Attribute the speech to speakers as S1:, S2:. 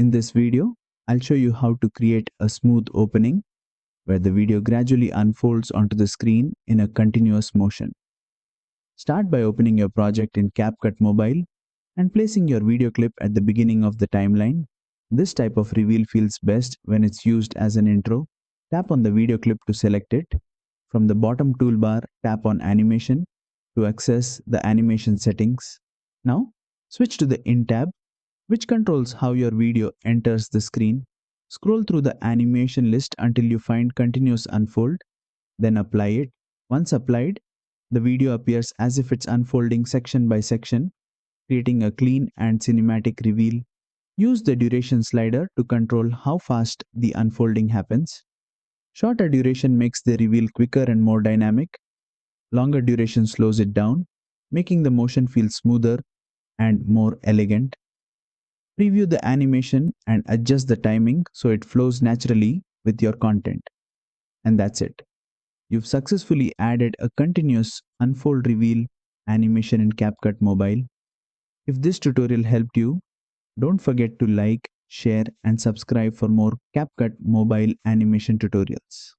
S1: In this video, I'll show you how to create a smooth opening where the video gradually unfolds onto the screen in a continuous motion. Start by opening your project in CapCut Mobile and placing your video clip at the beginning of the timeline. This type of reveal feels best when it's used as an intro. Tap on the video clip to select it. From the bottom toolbar, tap on Animation to access the animation settings. Now, switch to the In tab, which controls how your video enters the screen. Scroll through the animation list until you find Continuous Unfold, then apply it. Once applied, the video appears as if it's unfolding section by section, creating a clean and cinematic reveal. Use the duration slider to control how fast the unfolding happens. Shorter duration makes the reveal quicker and more dynamic. Longer duration slows it down, making the motion feel smoother and more elegant. Preview the animation and adjust the timing so it flows naturally with your content. And that's it. You've successfully added a continuous unfold reveal animation in CapCut Mobile. If this tutorial helped you, don't forget to like, share, and subscribe for more CapCut Mobile animation tutorials.